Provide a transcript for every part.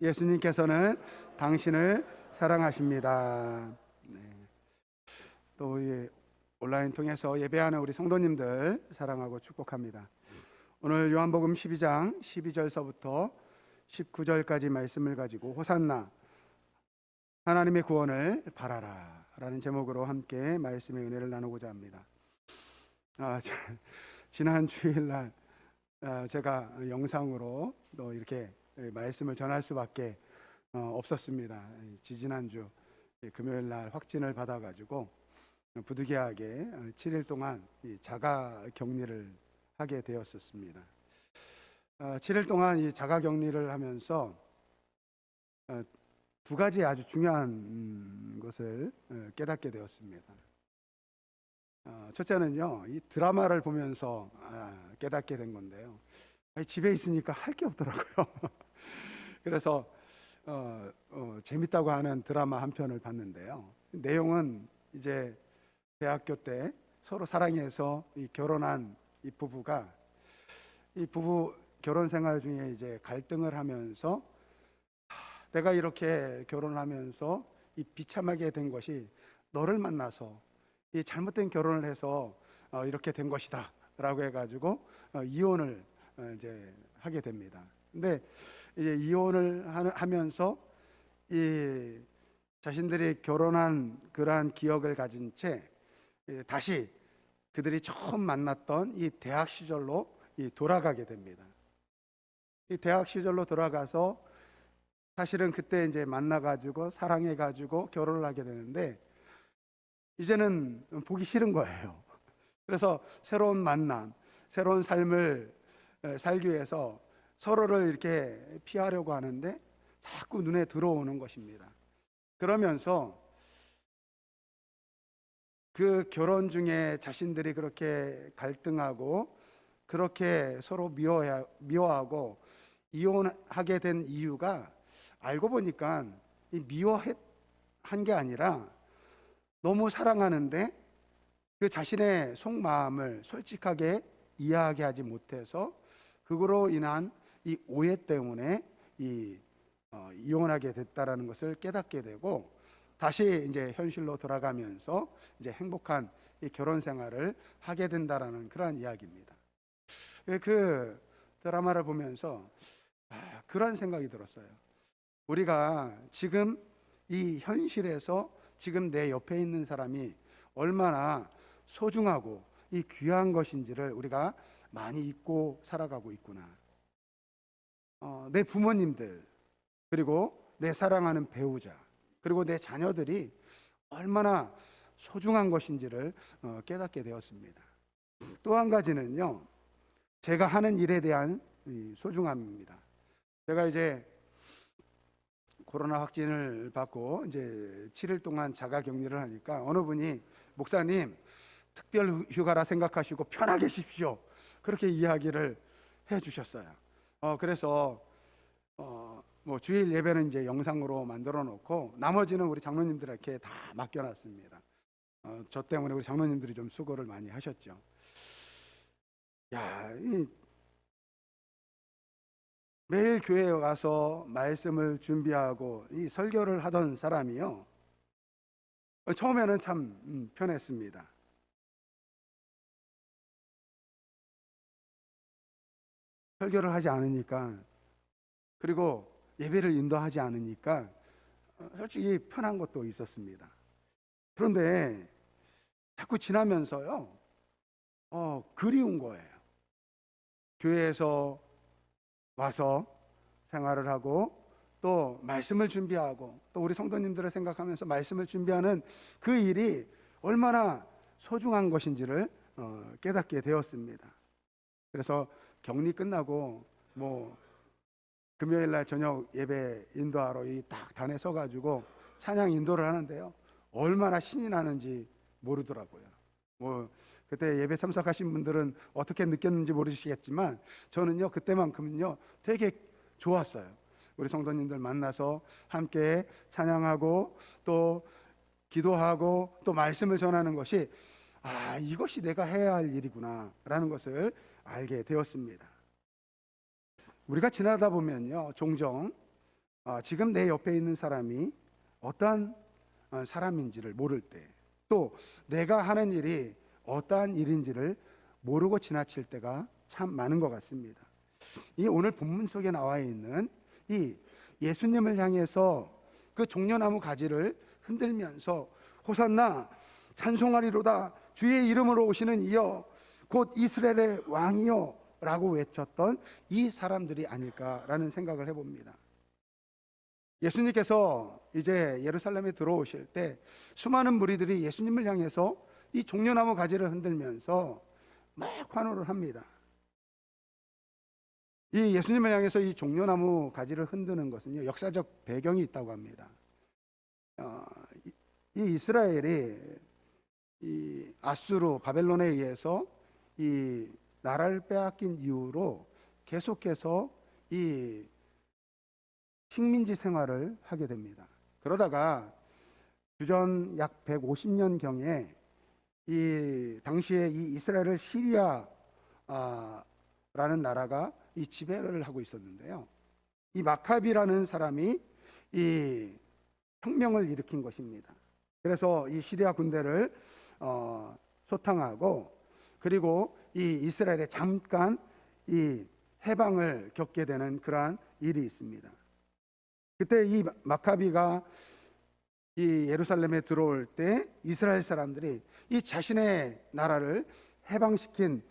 예수님께서는 당신을 사랑하십니다. 네. 또 온라인 통해서 예배하는 우리 성도님들 사랑하고 축복합니다. 오늘 요한복음 12장 12절서부터 19절까지 말씀을 가지고 호산나 하나님의 구원을 바라라 라는 제목으로 함께 말씀의 은혜를 나누고자 합니다. 지난 주일날 제가 영상으로 또 이렇게 말씀을 전할 수밖에 없었습니다. 지지난주 금요일날 확진을 받아가지고 부득이하게 7일 동안 자가 격리를 하게 되었었습니다. 7일 동안 이 자가 격리를 하면서 두 가지 아주 중요한 것을 깨닫게 되었습니다. 첫째는요, 이 드라마를 보면서 깨닫게 된 건데요. 집에 있으니까 할 게 없더라고요. 그래서 재밌다고 하는 드라마 한 편을 봤는데요. 내용은 이제 대학교 때 서로 사랑해서 결혼한 이 부부가 이 부부 결혼 생활 중에 이제 갈등을 하면서 내가 이렇게 결혼하면서 이 비참하게 된 것이 너를 만나서 이 잘못된 결혼을 해서 이렇게 된 것이다 라고 해가지고 이혼을 이제 하게 됩니다. 근데 이제 이혼을 하면서 이 자신들이 결혼한 그러한 기억을 가진 채 다시 그들이 처음 만났던 이 대학 시절로 돌아가게 됩니다. 이 대학 시절로 돌아가서 사실은 그때 이제 만나가지고 사랑해가지고 결혼을 하게 되는데 이제는 보기 싫은 거예요. 그래서 새로운 만남, 새로운 삶을 살기 위해서 서로를 이렇게 피하려고 하는데 자꾸 눈에 들어오는 것입니다. 그러면서 그 결혼 중에 자신들이 그렇게 갈등하고 그렇게 서로 미워하고 이혼하게 된 이유가 알고 보니까 미워한 게 아니라 너무 사랑하는데 그 자신의 속마음을 솔직하게 이야기하게 하지 못해서 그거로 인한 이 오해 때문에 이혼하게 됐다라는 것을 깨닫게 되고 다시 이제 현실로 돌아가면서 이제 행복한 이 결혼 생활을 하게 된다라는 그러한 이야기입니다. 그 드라마를 보면서 그런 생각이 들었어요. 우리가 지금 이 현실에서 지금 내 옆에 있는 사람이 얼마나 소중하고 이 귀한 것인지를 우리가 많이 잊고 살아가고 있구나. 내 부모님들, 그리고 내 사랑하는 배우자, 그리고 내 자녀들이 얼마나 소중한 것인지를 깨닫게 되었습니다. 또 한 가지는요, 제가 하는 일에 대한 소중함입니다. 제가 이제 코로나 확진을 받고 이제 7일 동안 자가 격리를 하니까 어느 분이 목사님 특별 휴가라 생각하시고 편하게 쉬십시오 그렇게 이야기를 해주셨어요. 그래서 뭐 주일 예배는 이제 영상으로 만들어 놓고 나머지는 우리 장로님들에게 다 맡겨놨습니다. 저 때문에 우리 장로님들이 좀 수고를 많이 하셨죠. 매일 교회에 와서 말씀을 준비하고 이 설교를 하던 사람이요, 처음에는 참 편했습니다. 설교를 하지 않으니까, 그리고 예배를 인도하지 않으니까 솔직히 편한 것도 있었습니다. 그런데 자꾸 지나면서요, 그리운 거예요. 교회에서 와서 생활을 하고 또 말씀을 준비하고 또 우리 성도님들을 생각하면서 말씀을 준비하는 그 일이 얼마나 소중한 것인지를 깨닫게 되었습니다. 그래서 격리 끝나고 뭐 금요일날 저녁 예배 인도하러 이 딱 단에 서가지고 찬양 인도를 하는데요, 얼마나 신이 나는지 모르더라고요. 뭐 그때 예배 참석하신 분들은 어떻게 느꼈는지 모르시겠지만 저는요 그때만큼은요 되게 좋았어요. 우리 성도님들 만나서 함께 찬양하고 또 기도하고 또 말씀을 전하는 것이 이것이 내가 해야 할 일이구나 라는 것을 알게 되었습니다. 우리가 지나다 보면요 종종 지금 내 옆에 있는 사람이 어떠한 사람인지를 모를 때, 또 내가 하는 일이 어떠한 일인지를 모르고 지나칠 때가 참 많은 것 같습니다. 이 오늘 본문 속에 나와 있는 이 예수님을 향해서 그 종려나무 가지를 흔들면서 호산나 찬송하리로다 주의 이름으로 오시는 이여 곧 이스라엘의 왕이여 라고 외쳤던 이 사람들이 아닐까라는 생각을 해봅니다. 예수님께서 이제 예루살렘에 들어오실 때 수많은 무리들이 예수님을 향해서 이 종려나무 가지를 흔들면서 막 환호를 합니다. 이 예수님을 향해서 이 종려나무 가지를 흔드는 것은요, 역사적 배경이 있다고 합니다. 이 이스라엘이 이 아수르 바벨론에 의해서 이 나라를 빼앗긴 이후로 계속해서 이 식민지 생활을 하게 됩니다. 그러다가 주전 약 150년경에 이 당시에 이 이스라엘을 시리아라는 나라가 이 지배를 하고 있었는데요. 이 마카비라는 사람이 이 혁명을 일으킨 것입니다. 그래서 이 시리아 군대를 소탕하고, 그리고 이 이스라엘에 잠깐 이 해방을 겪게 되는 그러한 일이 있습니다. 그때 이 마카비가 이 예루살렘에 들어올 때 이스라엘 사람들이 이 자신의 나라를 해방시킨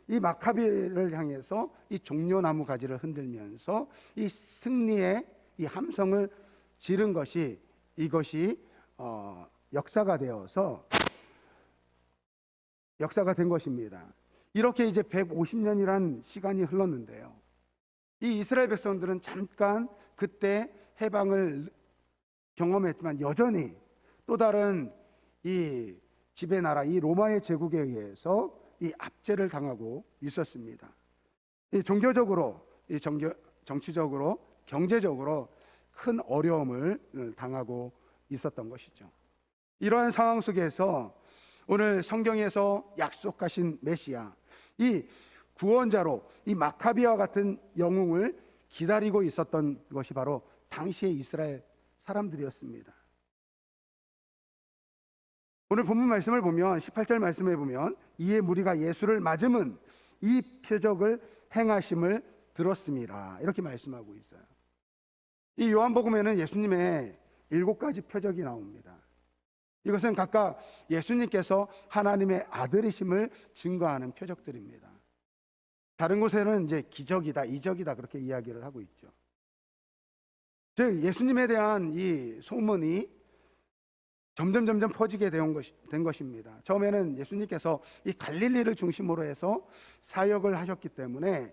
이 마카비를 향해서 이 종려나무 가지를 흔들면서 이 승리의 이 함성을 지른 것이, 이것이 역사가 되어서 역사가 된 것입니다. 이렇게 이제 150년이란 시간이 흘렀는데요, 이 이스라엘 백성들은 잠깐 그때 해방을 경험했지만 여전히 또 다른 이 지배 나라, 이 로마의 제국에 의해서 이 압제를 당하고 있었습니다. 이 종교적으로, 정치적으로, 경제적으로 큰 어려움을 당하고 있었던 것이죠. 이러한 상황 속에서 오늘 성경에서 약속하신 메시아, 이 구원자로 이 마카비와 같은 영웅을 기다리고 있었던 것이 바로 당시의 이스라엘 사람들이었습니다. 오늘 본문 말씀을 보면 18절 말씀에 보면 이에 무리가 예수를 맞음은 이 표적을 행하심을 들었습니다, 이렇게 말씀하고 있어요. 이 요한복음에는 예수님의 7가지 표적이 나옵니다. 이것은 각각 예수님께서 하나님의 아들이심을 증거하는 표적들입니다. 다른 곳에는 이제 기적이다, 이적이다 그렇게 이야기를 하고 있죠. 즉 예수님에 대한 이 소문이 점점 퍼지게 된 것입니다. 처음에는 예수님께서 이 갈릴리를 중심으로 해서 사역을 하셨기 때문에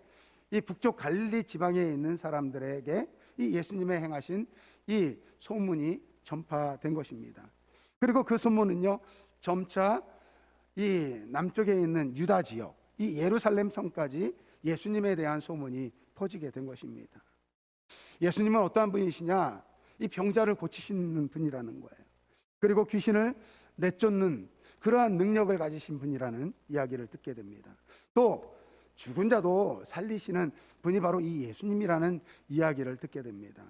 이 북쪽 갈릴리 지방에 있는 사람들에게 이 예수님의 행하신 이 소문이 전파된 것입니다. 그리고 그 소문은요, 점차 이 남쪽에 있는 유다 지역, 이 예루살렘 성까지 예수님에 대한 소문이 퍼지게 된 것입니다. 예수님은 어떠한 분이시냐? 이 병자를 고치시는 분이라는 거예요. 그리고 귀신을 내쫓는 그러한 능력을 가지신 분이라는 이야기를 듣게 됩니다. 또 죽은 자도 살리시는 분이 바로 이 예수님이라는 이야기를 듣게 됩니다.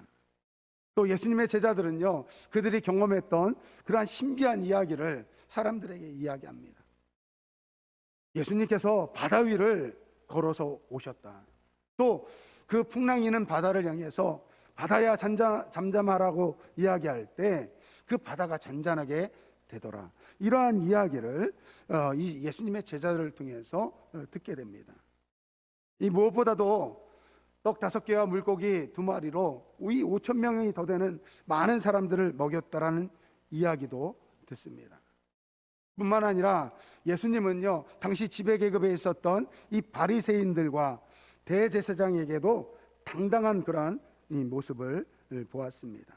또 예수님의 제자들은요, 그들이 경험했던 그러한 신비한 이야기를 사람들에게 이야기합니다. 예수님께서 바다 위를 걸어서 오셨다. 또 그 풍랑이는 바다를 향해서 바다야 잠잠하라고 이야기할 때 그 바다가 잔잔하게 되더라. 이러한 이야기를 이 예수님의 제자들을 통해서 듣게 됩니다. 이 무엇보다도 떡 5개와 물고기 2마리로 이 5,000명이 더 되는 많은 사람들을 먹였다라는 이야기도 듣습니다. 뿐만 아니라 예수님은요, 당시 지배계급에 있었던 이 바리새인들과 대제사장에게도 당당한 그러한 이 모습을 보았습니다.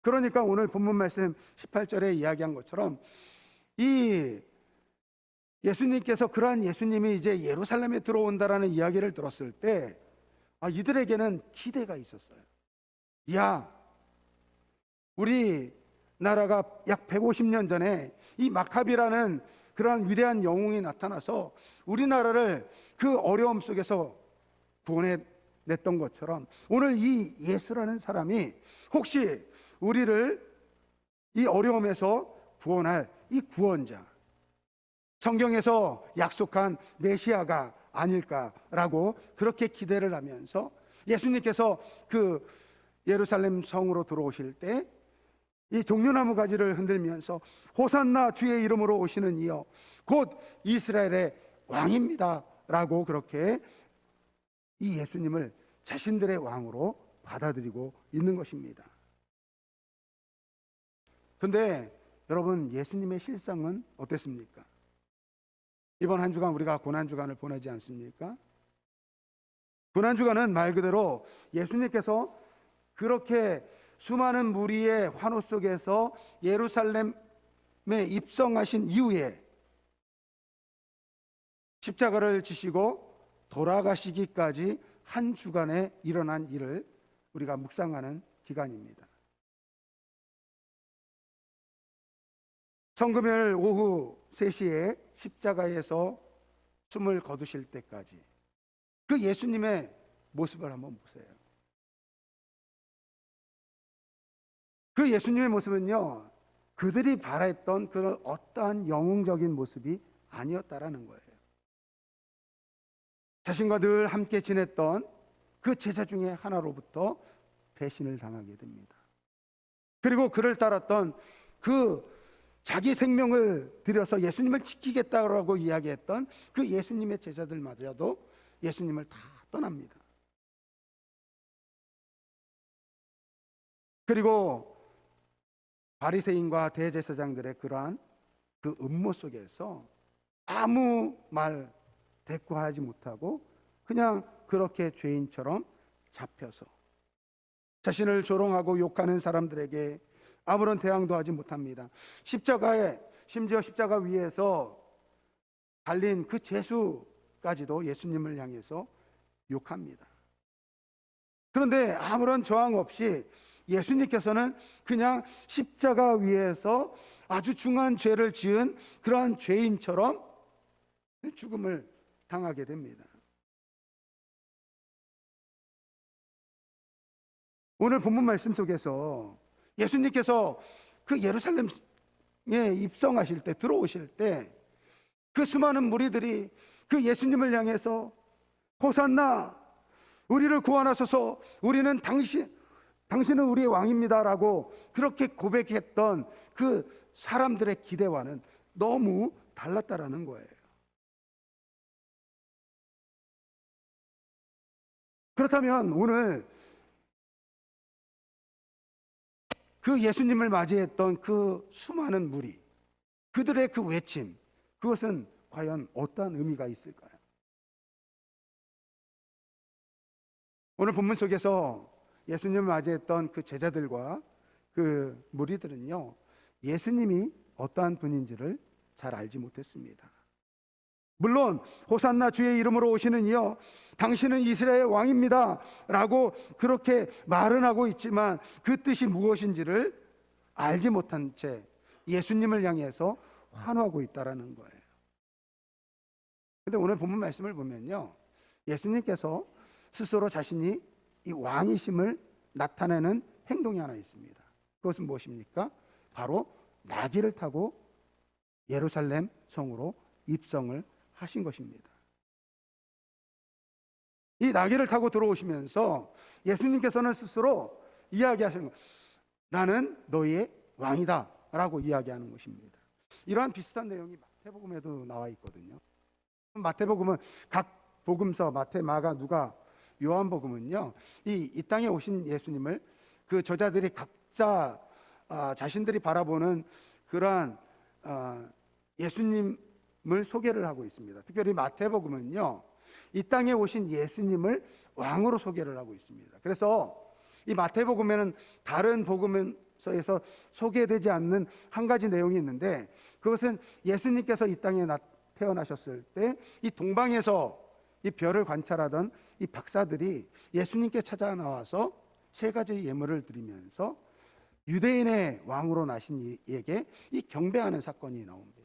그러니까 오늘 본문 말씀 18절에 이야기한 것처럼 이 예수님께서, 그러한 예수님이 이제 예루살렘에 들어온다라는 이야기를 들었을 때 이들에게는 기대가 있었어요. 야, 우리 나라가 약 150년 전에 이 마카비라는 그러한 위대한 영웅이 나타나서 우리나라를 그 어려움 속에서 구원해 냈던 것처럼 오늘 이 예수라는 사람이 혹시 우리를 이 어려움에서 구원할 이 구원자, 성경에서 약속한 메시아가 아닐까라고 그렇게 기대를 하면서 예수님께서 그 예루살렘 성으로 들어오실 때 이 종려나무 가지를 흔들면서 호산나 주의 이름으로 오시는 이여 곧 이스라엘의 왕입니다 라고 그렇게 이 예수님을 자신들의 왕으로 받아들이고 있는 것입니다. 그런데 여러분, 예수님의 실상은 어땠습니까? 이번 한 주간 우리가 고난주간을 보내지 않습니까? 고난주간은 말 그대로 예수님께서 그렇게 수많은 무리의 환호 속에서 예루살렘에 입성하신 이후에 십자가를 지시고 돌아가시기까지 한 주간에 일어난 일을 우리가 묵상하는 기간입니다. 성금요일 오후 3시에 십자가에서 숨을 거두실 때까지 그 예수님의 모습을 한번 보세요. 그 예수님의 모습은요, 그들이 바랬던 그런 어떠한 영웅적인 모습이 아니었다라는 거예요. 자신과 늘 함께 지냈던 그 제자 중에 하나로부터 배신을 당하게 됩니다. 그리고 그를 따랐던 그 자기 생명을 들여서 예수님을 지키겠다고 이야기했던 그 예수님의 제자들마저도 예수님을 다 떠납니다. 그리고 바리새인과 대제사장들의 그러한 그 음모 속에서 아무 말 대꾸하지 못하고 그냥 그렇게 죄인처럼 잡혀서 자신을 조롱하고 욕하는 사람들에게 아무런 대항도 하지 못합니다. 십자가에, 심지어 십자가 위에서 달린 그 제수까지도 예수님을 향해서 욕합니다. 그런데 아무런 저항 없이 예수님께서는 그냥 십자가 위에서 아주 중한 죄를 지은 그러한 죄인처럼 죽음을 당하게 됩니다. 오늘 본문 말씀 속에서 예수님께서 그 예루살렘에 입성하실 때, 들어오실 때 그 수많은 무리들이 그 예수님을 향해서 호산나, 우리를 구원하소서, 우리는 당신은 우리의 왕입니다라고 그렇게 고백했던 그 사람들의 기대와는 너무 달랐다라는 거예요. 그렇다면 오늘 그 예수님을 맞이했던 그 수많은 무리, 그들의 그 외침, 그것은 과연 어떠한 의미가 있을까요? 오늘 본문 속에서 예수님을 맞이했던 그 제자들과 그 무리들은요, 예수님이 어떠한 분인지를 잘 알지 못했습니다. 물론 호산나 주의 이름으로 오시는 이여 당신은 이스라엘 왕입니다 라고 그렇게 말은 하고 있지만 그 뜻이 무엇인지를 알지 못한 채 예수님을 향해서 환호하고 있다라는 거예요. 그런데 오늘 본문 말씀을 보면요, 예수님께서 스스로 자신이 이 왕이심을 나타내는 행동이 하나 있습니다. 그것은 무엇입니까? 바로 나귀를 타고 예루살렘 성으로 입성을 하신 것입니다. 이 나귀를 타고 들어오시면서 예수님께서는 스스로 이야기하시는 것, 나는 너희의 왕이다 라고 이야기하는 것입니다. 이러한 비슷한 내용이 마태복음에도 나와 있거든요. 마태복음은 각 복음서, 마태, 마가, 누가, 요한복음은요, 이 땅에 오신 예수님을 그 저자들이 각자 자신들이 바라보는 그러한 예수님을 소개를 하고 있습니다. 특별히 마태복음은요, 이 땅에 오신 예수님을 왕으로 소개를 하고 있습니다. 그래서 이 마태복음에는 다른 복음서에서 소개되지 않는 한 가지 내용이 있는데, 그것은 예수님께서 이 땅에 태어나셨을 때 이 동방에서 이 별을 관찰하던 이 박사들이 예수님께 찾아 나와서 3가지 예물을 드리면서 유대인의 왕으로 나신 이에게 이 경배하는 사건이 나옵니다.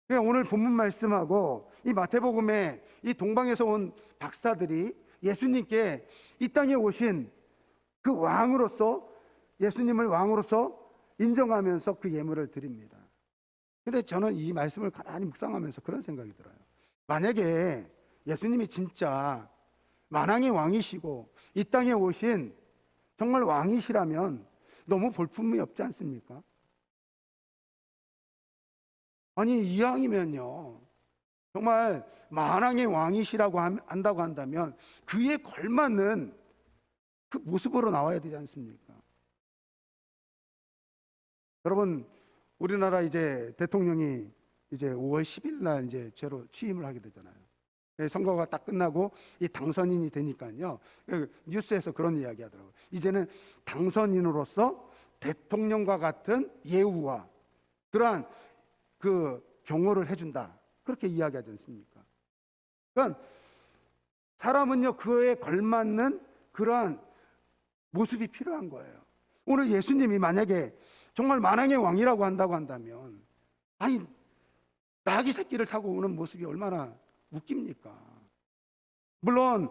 그러니까 오늘 본문 말씀하고 이 마태복음에 이 동방에서 온 박사들이 예수님께 이 땅에 오신 그 왕으로서, 예수님을 왕으로서 인정하면서 그 예물을 드립니다. 근데 저는 이 말씀을 가만히 묵상하면서 그런 생각이 들어요. 만약에 예수님이 진짜 만왕의 왕이시고 이 땅에 오신 정말 왕이시라면 너무 볼품이 없지 않습니까? 아니, 이왕이면요, 정말 만왕의 왕이시라고 한다고 한다면 그에 걸맞는 그 모습으로 나와야 되지 않습니까? 여러분, 우리나라 이제 대통령이 이제 5월 10일 날 이제 죄로 취임을 하게 되잖아요. 선거가 딱 끝나고 이 당선인이 되니까요, 뉴스에서 그런 이야기 하더라고요. 이제는 당선인으로서 대통령과 같은 예우와 그러한 그 경호를 해준다, 그렇게 이야기하지 않습니까? 그러니까 사람은요, 그에 걸맞는 그러한 모습이 필요한 거예요. 오늘 예수님이 만약에 정말 만왕의 왕이라고 한다고 한다면, 아니, 나귀 새끼를 타고 오는 모습이 얼마나 웃깁니까? 물론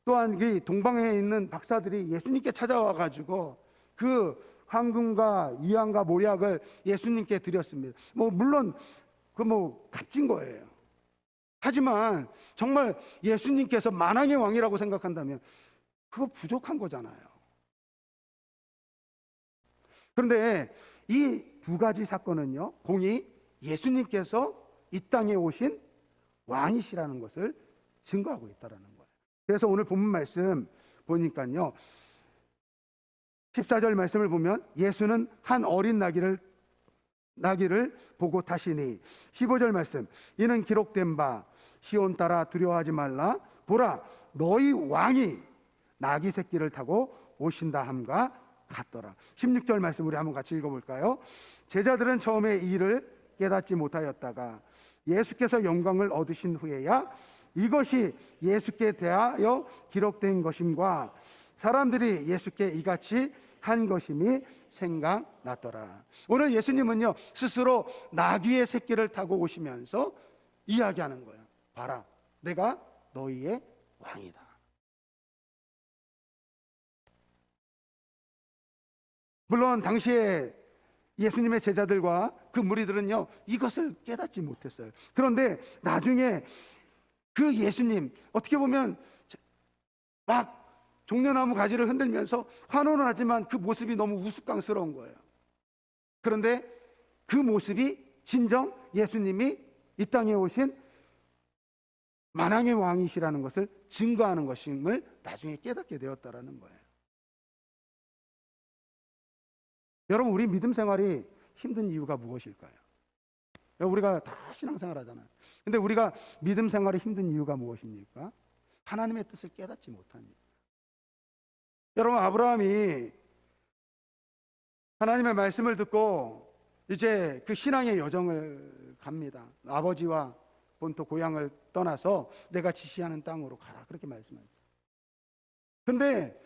또한 그 동방에 있는 박사들이 예수님께 찾아와 가지고 그 황금과 위안과 모략을 예수님께 드렸습니다. 물론 그 값진 거예요. 하지만 정말 예수님께서 만왕의 왕이라고 생각한다면 그거 부족한 거잖아요. 그런데 이 두 가지 사건은요, 공이 예수님께서 이 땅에 오신 왕이시라는 것을 증거하고 있다는 거예요. 그래서 오늘 본문 말씀 보니까요, 14절 말씀을 보면 예수는 한 어린 나귀를 보고 타시니, 15절 말씀, 이는 기록된 바 시온 따라 두려워하지 말라, 보라 너희 왕이 나귀 새끼를 타고 오신다 함과 같더라. 16절 말씀 우리 한번 같이 읽어볼까요? 제자들은 처음에 이 일을 깨닫지 못하였다가 예수께서 영광을 얻으신 후에야 이것이 예수께 대하여 기록된 것임과 사람들이 예수께 이같이 한 것임이 생각났더라. 오늘 예수님은요, 스스로 나귀의 새끼를 타고 오시면서 이야기하는 거예요. 봐라, 내가 너희의 왕이다. 물론 당시에 예수님의 제자들과 그 무리들은요, 이것을 깨닫지 못했어요. 그런데 나중에 그 예수님, 어떻게 보면 막 종려나무 가지를 흔들면서 환호는 하지만 그 모습이 너무 우스꽝스러운 거예요. 그런데 그 모습이 진정 예수님이 이 땅에 오신 만왕의 왕이시라는 것을 증거하는 것임을 나중에 깨닫게 되었다라는 거예요. 여러분, 우리 믿음 생활이 힘든 이유가 무엇일까요? 우리가 다 신앙생활 하잖아요. 근데 우리가 믿음 생활이 힘든 이유가 무엇입니까? 하나님의 뜻을 깨닫지 못하니까. 여러분, 아브라함이 하나님의 말씀을 듣고 이제 그 신앙의 여정을 갑니다. 아버지와 본토 고향을 떠나서 내가 지시하는 땅으로 가라, 그렇게 말씀하셨어요. 근데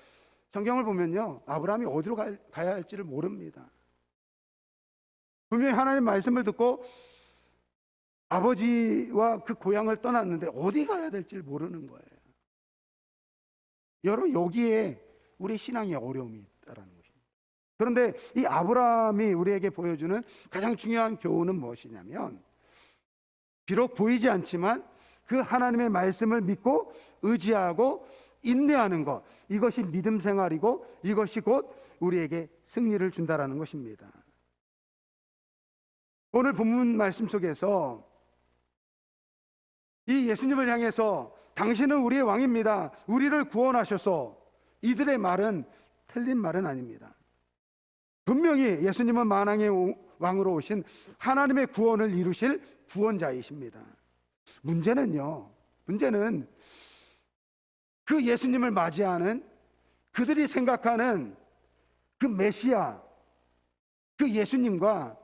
성경을 보면요, 아브라함이 어디로 가야 할지를 모릅니다. 분명히 하나님의 말씀을 듣고 아버지와 그 고향을 떠났는데 어디 가야 될지 모르는 거예요. 여러분, 여기에 우리 신앙의 어려움이 있다는 것입니다. 그런데 이 아브라함이 우리에게 보여주는 가장 중요한 교훈은 무엇이냐면, 비록 보이지 않지만 그 하나님의 말씀을 믿고 의지하고 인내하는 것, 이것이 믿음 생활이고 이것이 곧 우리에게 승리를 준다라는 것입니다. 오늘 본문 말씀 속에서 이 예수님을 향해서 당신은 우리의 왕입니다, 우리를 구원하셔서, 이들의 말은 틀린 말은 아닙니다. 분명히 예수님은 만왕의 왕으로 오신 하나님의 구원을 이루실 구원자이십니다. 문제는 그 예수님을 맞이하는 그들이 생각하는 그 메시아, 그 예수님과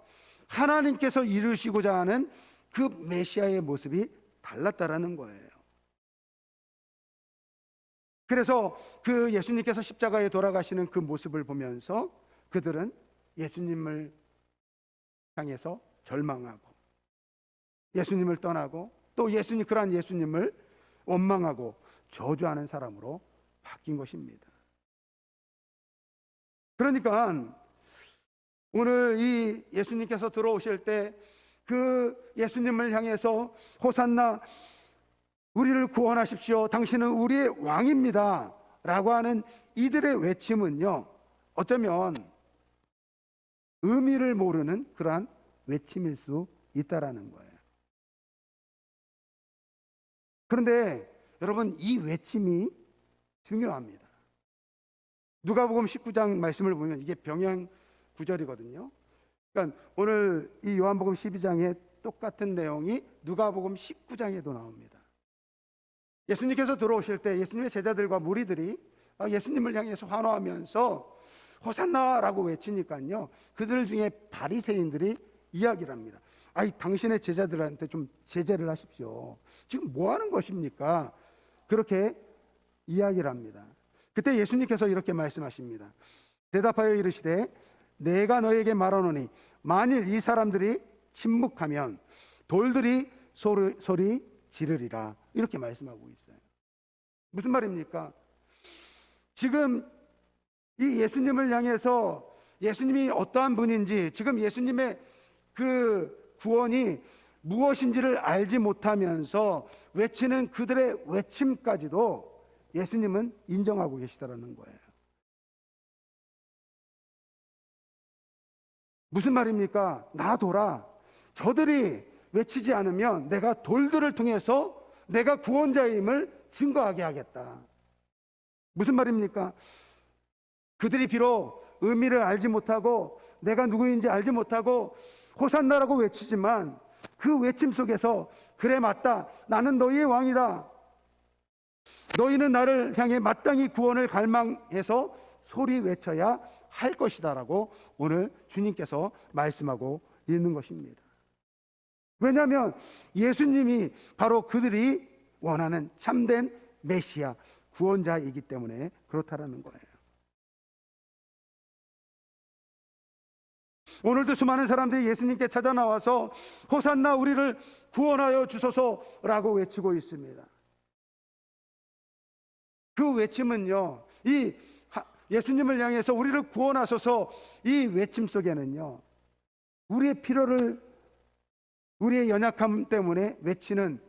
하나님께서 이루시고자 하는 그 메시아의 모습이 달랐다라는 거예요. 그래서 그 예수님께서 십자가에 돌아가시는 그 모습을 보면서 그들은 예수님을 향해서 절망하고 예수님을 떠나고 또 그러한 예수님을 원망하고 저주하는 사람으로 바뀐 것입니다. 그러니까 오늘 이 예수님께서 들어오실 때 그 예수님을 향해서 호산나, 우리를 구원하십시오, 당신은 우리의 왕입니다 라고 하는 이들의 외침은요, 어쩌면 의미를 모르는 그러한 외침일 수 있다라는 거예요. 그런데 여러분, 이 외침이 중요합니다. 누가복음 19장 말씀을 보면 이게 병행 구절이거든요. 그러니까 오늘 이 요한복음 12장에 똑같은 내용이 누가복음 19장에도 나옵니다. 예수님께서 들어오실 때 예수님의 제자들과 무리들이 예수님을 향해서 환호하면서 호산나라고 외치니까요, 그들 중에 바리새인들이 이야기를 합니다. 당신의 제자들한테 좀 제재를 하십시오. 지금 뭐 하는 것입니까? 그렇게 이야기를 합니다. 그때 예수님께서 이렇게 말씀하십니다. 대답하여 이르시되 내가 너에게 말하노니 만일 이 사람들이 침묵하면 돌들이 소리 지르리라. 이렇게 말씀하고 있어요. 무슨 말입니까? 지금 이 예수님을 향해서 예수님이 어떠한 분인지, 지금 예수님의 그 구원이 무엇인지를 알지 못하면서 외치는 그들의 외침까지도 예수님은 인정하고 계시다라는 거예요. 무슨 말입니까? 놔둬라. 저들이 외치지 않으면 내가 돌들을 통해서 내가 구원자임을 증거하게 하겠다. 무슨 말입니까? 그들이 비록 의미를 알지 못하고 내가 누구인지 알지 못하고 호산나라고 외치지만 그 외침 속에서 그래 맞다, 나는 너희의 왕이다, 너희는 나를 향해 마땅히 구원을 갈망해서 소리 외쳐야 할 것이다 라고 오늘 주님께서 말씀하고 있는 것입니다. 왜냐하면 예수님이 바로 그들이 원하는 참된 메시아, 구원자이기 때문에 그렇다라는 거예요. 오늘도 수많은 사람들이 예수님께 찾아 나와서 호산나, 우리를 구원하여 주소서라고 외치고 있습니다. 그 외침은요, 이 예수님을 향해서 우리를 구원하소서, 이 외침 속에는요, 우리의 필요를, 우리의 연약함 때문에 외치는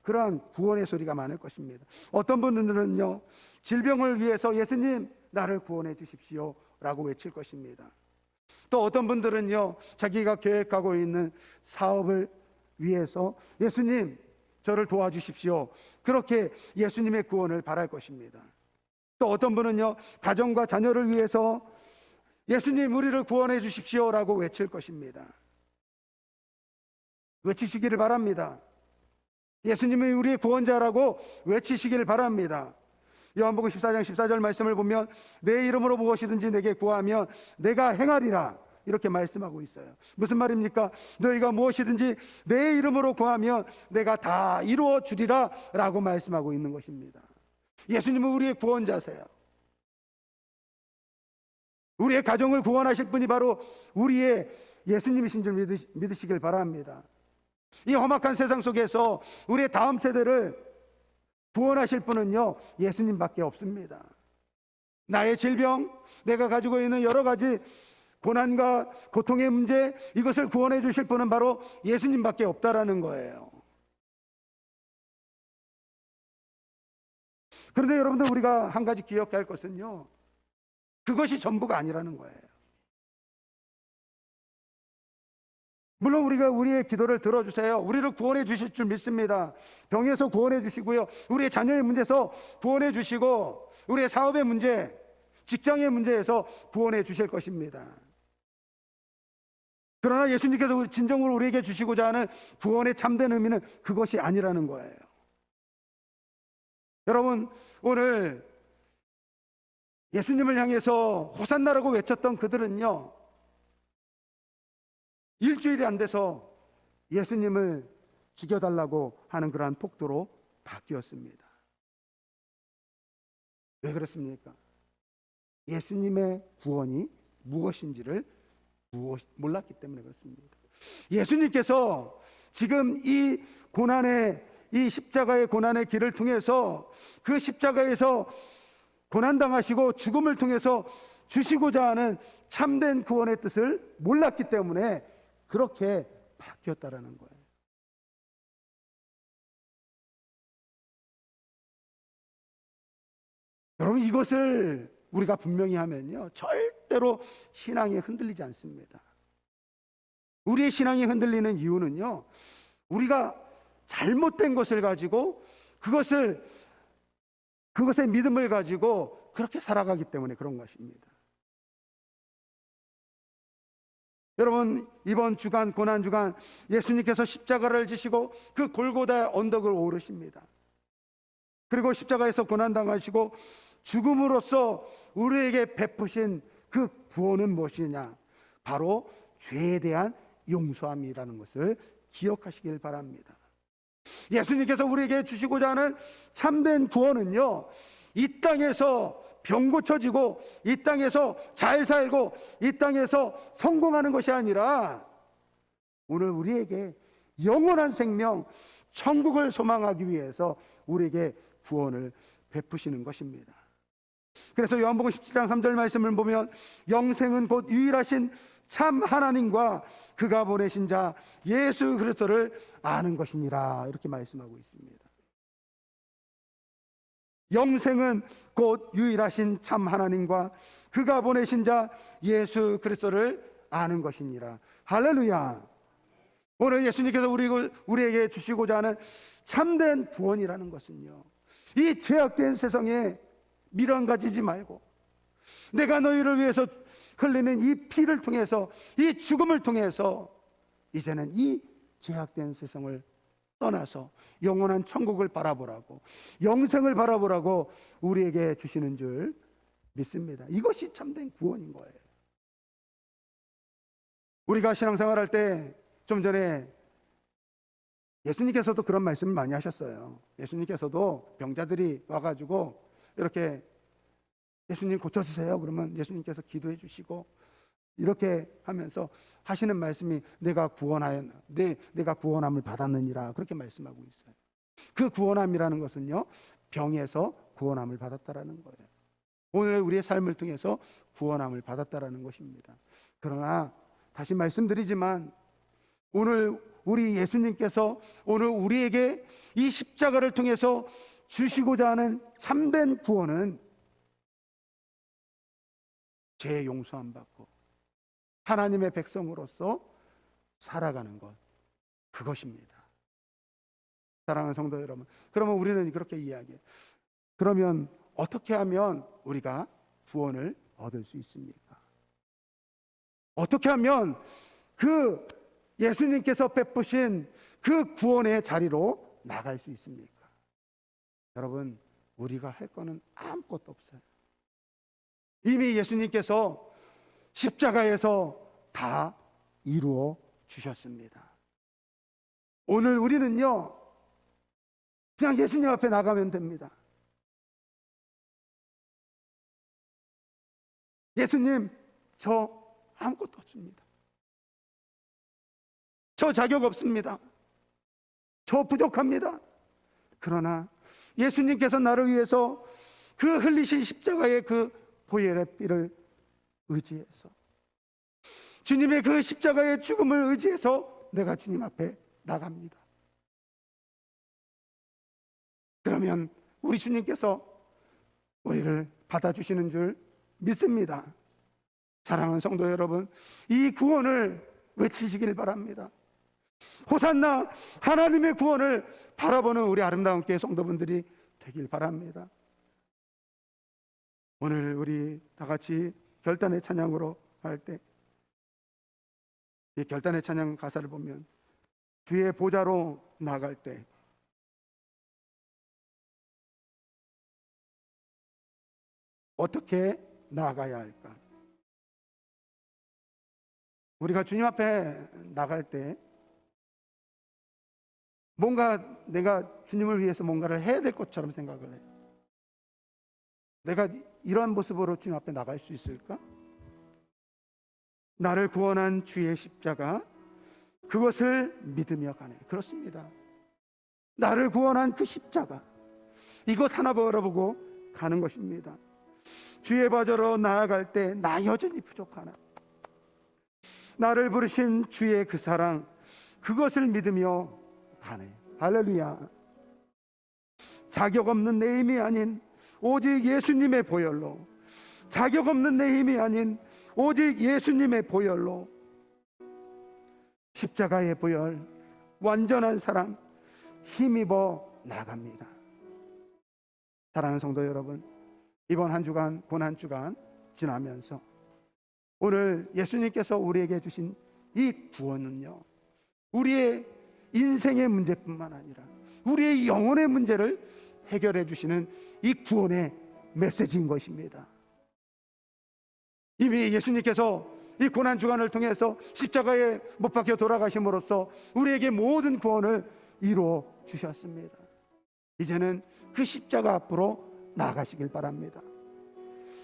그러한 구원의 소리가 많을 것입니다. 어떤 분들은요, 질병을 위해서 예수님 나를 구원해 주십시오 라고 외칠 것입니다. 또 어떤 분들은요, 자기가 계획하고 있는 사업을 위해서 예수님 저를 도와주십시오, 그렇게 예수님의 구원을 바랄 것입니다. 또 어떤 분은요, 가정과 자녀를 위해서 예수님 우리를 구원해 주십시오 라고 외칠 것입니다. 외치시기를 바랍니다. 예수님이 우리의 구원자라고 외치시기를 바랍니다. 요한복음 14장 14절 말씀을 보면 내 이름으로 무엇이든지 내게 구하면 내가 행하리라, 이렇게 말씀하고 있어요. 무슨 말입니까? 너희가 무엇이든지 내 이름으로 구하면 내가 다 이루어 주리라 라고 말씀하고 있는 것입니다. 예수님은 우리의 구원자세요. 우리의 가정을 구원하실 분이 바로 우리의 예수님이신 줄 믿으시길 바랍니다. 이 험악한 세상 속에서 우리의 다음 세대를 구원하실 분은요, 예수님밖에 없습니다. 나의 질병, 내가 가지고 있는 여러 가지 고난과 고통의 문제, 이것을 구원해 주실 분은 바로 예수님밖에 없다라는 거예요. 그런데 여러분들, 우리가 한 가지 기억해야 할 것은요, 그것이 전부가 아니라는 거예요. 물론 우리가 우리의 기도를 들어주세요, 우리를 구원해 주실 줄 믿습니다. 병에서 구원해 주시고요, 우리의 자녀의 문제에서 구원해 주시고, 우리의 사업의 문제, 직장의 문제에서 구원해 주실 것입니다. 그러나 예수님께서 진정으로 우리에게 주시고자 하는 구원의 참된 의미는 그것이 아니라는 거예요. 여러분, 오늘 예수님을 향해서 호산나라고 외쳤던 그들은요, 일주일이 안 돼서 예수님을 죽여달라고 하는 그러한 폭도로 바뀌었습니다. 왜 그렇습니까? 예수님의 구원이 무엇인지를 몰랐기 때문에 그렇습니다. 예수님께서 지금 이 고난의, 이 십자가의 고난의 길을 통해서, 그 십자가에서 고난당하시고 죽음을 통해서 주시고자 하는 참된 구원의 뜻을 몰랐기 때문에 그렇게 바뀌었다라는 거예요. 여러분, 이것을 우리가 분명히 하면요, 절대로 신앙이 흔들리지 않습니다. 우리의 신앙이 흔들리는 이유는요, 우리가 잘못된 것을 가지고 그것의 믿음을 가지고 그렇게 살아가기 때문에 그런 것입니다. 여러분, 이번 주간, 고난주간, 예수님께서 십자가를 지시고 그 골고다 언덕을 오르십니다. 그리고 십자가에서 고난당하시고 죽음으로써 우리에게 베푸신 그 구원은 무엇이냐? 바로 죄에 대한 용서함이라는 것을 기억하시길 바랍니다. 예수님께서 우리에게 주시고자 하는 참된 구원은요, 이 땅에서 병 고쳐지고 이 땅에서 잘 살고 이 땅에서 성공하는 것이 아니라 오늘 우리에게 영원한 생명, 천국을 소망하기 위해서 우리에게 구원을 베푸시는 것입니다. 그래서 요한복음 17장 3절 말씀을 보면 영생은 곧 유일하신 참 하나님과 그가 보내신 자 예수 그리스도를 아는 것이니라, 이렇게 말씀하고 있습니다. 영생은 곧 유일하신 참 하나님과 그가 보내신 자 예수 그리스도를 아는 것이니라. 할렐루야. 오늘 예수님께서 우리에게 주시고자 하는 참된 구원이라는 것은요, 이 죄악된 세상에 미련 가지지 말고 내가 너희를 위해서 흘리는 이 피를 통해서, 이 죽음을 통해서 이제는 이 죄악된 세상을 떠나서 영원한 천국을 바라보라고, 영생을 바라보라고 우리에게 주시는 줄 믿습니다. 이것이 참된 구원인 거예요. 우리가 신앙생활할 때 좀 전에 예수님께서도 그런 말씀을 많이 하셨어요. 예수님께서도 병자들이 와가지고 이렇게 예수님 고쳐주세요 그러면 예수님께서 기도해 주시고 이렇게 하면서 하시는 말씀이 내가 구원함을 받았느니라, 그렇게 말씀하고 있어요. 그 구원함이라는 것은요, 병에서 구원함을 받았다라는 거예요. 오늘 우리의 삶을 통해서 구원함을 받았다라는 것입니다. 그러나 다시 말씀드리지만 오늘 우리 예수님께서 오늘 우리에게 이 십자가를 통해서 주시고자 하는 참된 구원은 죄 용서함 받고 하나님의 백성으로서 살아가는 것, 그것입니다. 사랑하는 성도 여러분, 그러면 우리는 그렇게 이야기해요. 그러면 어떻게 하면 우리가 구원을 얻을 수 있습니까? 어떻게 하면 그 예수님께서 베푸신 그 구원의 자리로 나갈 수 있습니까? 여러분, 우리가 할 거는 아무것도 없어요. 이미 예수님께서 십자가에서 다 이루어 주셨습니다. 오늘 우리는요, 그냥 예수님 앞에 나가면 됩니다. 예수님, 저 아무것도 없습니다. 저 자격 없습니다. 저 부족합니다. 그러나 예수님께서 나를 위해서 그 흘리신 십자가의 그 보혈의 피를 의지해서, 주님의 그 십자가의 죽음을 의지해서 내가 주님 앞에 나갑니다. 그러면 우리 주님께서 우리를 받아주시는 줄 믿습니다. 사랑하는 성도 여러분, 이 구원을 외치시길 바랍니다. 호산나, 하나님의 구원을 바라보는 우리 아름다운 교회 성도분들이 되길 바랍니다. 오늘 우리 다 같이 결단의 찬양으로 할 때, 이 결단의 찬양 가사를 보면 주의 보좌로 나갈 때 어떻게 나아가야 할까? 우리가 주님 앞에 나갈 때 뭔가 내가 주님을 위해서 뭔가를 해야 될 것처럼 생각을 해요. 내가 이러한 모습으로 주님 앞에 나갈 수 있을까? 나를 구원한 주의 십자가, 그것을 믿으며 가네. 그렇습니다. 나를 구원한 그 십자가, 이것 하나 바라보고 가는 것입니다. 주의 보좌로 나아갈 때 나 여전히 부족하나, 나를 부르신 주의 그 사랑, 그것을 믿으며 가네. 할렐루야. 자격 없는 내 힘이 아닌 오직 예수님의 보혈로, 자격 없는 내 힘이 아닌 오직 예수님의 보혈로, 십자가의 보혈, 완전한 사랑 힘입어 나갑니다. 사랑하는 성도 여러분, 이번 한 주간, 본 한 주간 지나면서 오늘 예수님께서 우리에게 주신 이 구원은요, 우리의 인생의 문제뿐만 아니라 우리의 영혼의 문제를 해결해 주시는 이 구원의 메시지인 것입니다. 이미 예수님께서 이 고난주간을 통해서 십자가에 못 박혀 돌아가심으로써 우리에게 모든 구원을 이루어 주셨습니다. 이제는 그 십자가 앞으로 나아가시길 바랍니다.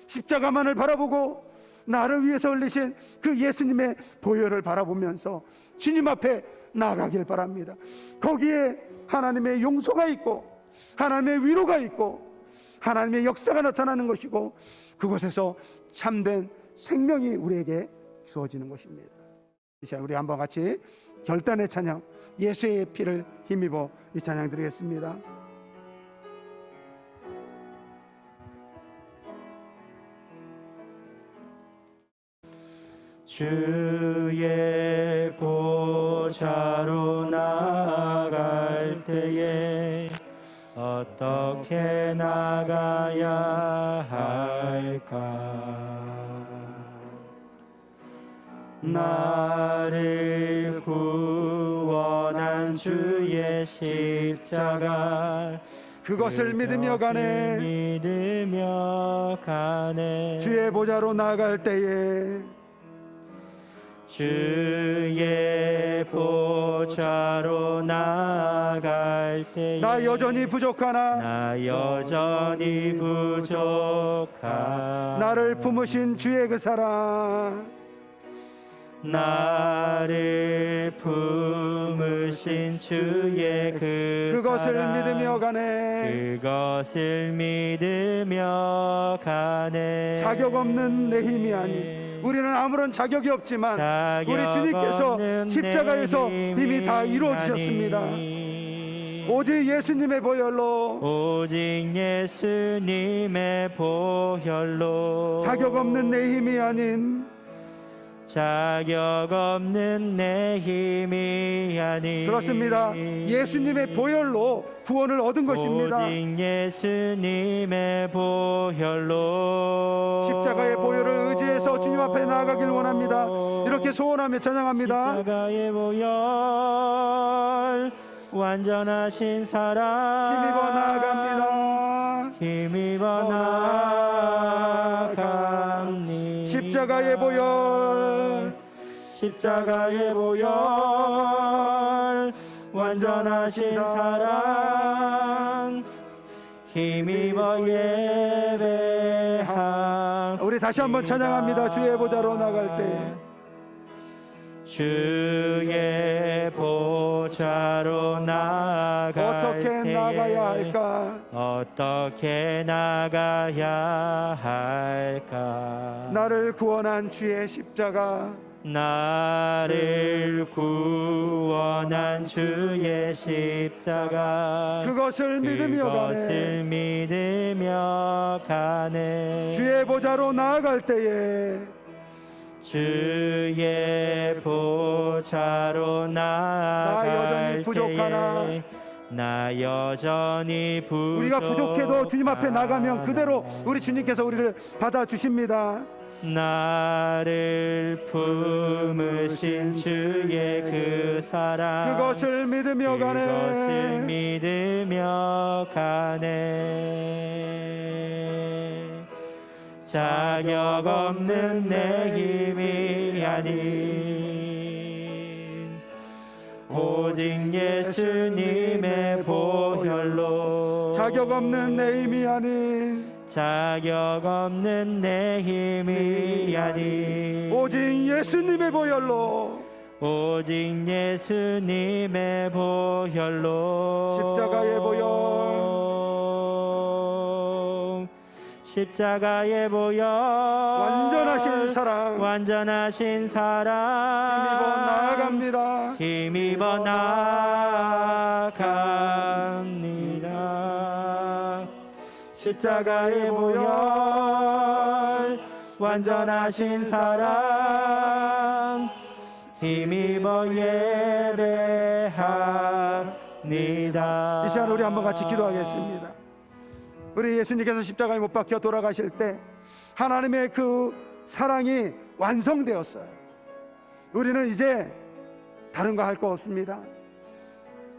십자가만을 바라보고 나를 위해서 흘리신 그 예수님의 보혈을 바라보면서 주님 앞에 나아가길 바랍니다. 거기에 하나님의 용서가 있고 하나님의 위로가 있고 하나님의 역사가 나타나는 것이고, 그곳에서 참된 생명이 우리에게 주어지는 것입니다. 이제 우리 한번 같이 결단의 찬양, 예수의 피를 힘입어 이 찬양 드리겠습니다. 주의 보좌로 나아갈 때에 어떻게 나가야 할까? 나를 구원한 주의 십자가, 그것을 믿으며 가네. 믿으며 가네. 주의 보좌로 나아갈 때에, 주의 보좌로 나아갈 때에 나 여전히 부족하나 나 여전히 부족하나 나를 품으신 주의 그 사랑, 나를 품으신 주의 그것을 사랑, 믿으며 가네. 그것을 믿으며 가네. 자격 없는 내 힘이 아닌, 우리는 아무런 자격이 없지만 우리 주님께서 십자가에서 이미 다 이루어 주셨습니다. 오직 예수님의 보혈로, 오직 예수님의 보혈로, 자격 없는 내 힘이 아닌, 자격 없는 내 힘이 아닌, 그렇습니다. 예수님의 보혈로 구원을 얻은 것입니다. 오직 예수님의 보혈로, 십자가의 보혈을 의지해서 주님 앞에 나아가길 원합니다. 이렇게 소원하며 찬양합니다. 십자가의 보혈, 완전하신 사랑 힘입어 나아갑니다. 힘입어 나아갑니다. 십자가의 보혈, 십자가의 보혈, 완전하신 사랑 힘입어 예배함. 우리 다시 한번 찬양합니다. 주의 보좌로 나갈 때, 주의 보좌로 나아갈 어떻게 때에 나가야 할까? 어떻게 나가야 할까? 나를 구원한 주의 십자가, 나를 구원한 주의 십자가, 그것을 믿으며 그것을 가네. 믿으며 가네. 주의 보좌로 나아갈 때에 주의 보좌로 나 여전히 나아갈 부족하나, 때에 나 여전히 우리가 부족해도 주님 앞에 나가면 그대로 우리 주님께서 우리를 받아주십니다. 나를 품으신 주의 그 사랑, 그것을 믿으며 그것을 가네. 믿으며 가네. 자격 없는 내 힘이 아닌 오직 예수님의 보혈로, 자격 없는 내 힘이 아닌, 자격 없는 내 힘이 아닌 오직 예수님의 보혈로, 오직 예수님의 보혈로 십자가의 십자가의 보혈 완전하신 사랑 완전하신 사랑 힘입어 나아갑니다. 힘입어 나아갑니다. 십자가의 보혈 완전하신 사랑 힘입어 예배합니다. 이 시간 우리 한번 같이 기도하겠습니다. 우리 예수님께서 십자가에 못 박혀 돌아가실 때 하나님의 그 사랑이 완성되었어요. 우리는 이제 다른 거 할 거 없습니다.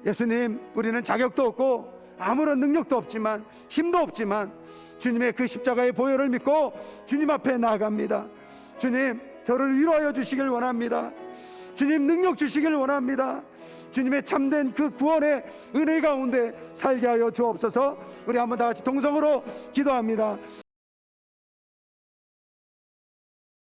예수님, 우리는 자격도 없고 아무런 능력도 없지만 힘도 없지만 주님의 그 십자가의 보혈을 믿고 주님 앞에 나아갑니다. 주님, 저를 위로하여 주시길 원합니다. 주님, 능력 주시길 원합니다. 주님의 참된 그 구원의 은혜 가운데 살게 하여 주옵소서. 우리 한번 다 같이 동성으로 기도합니다.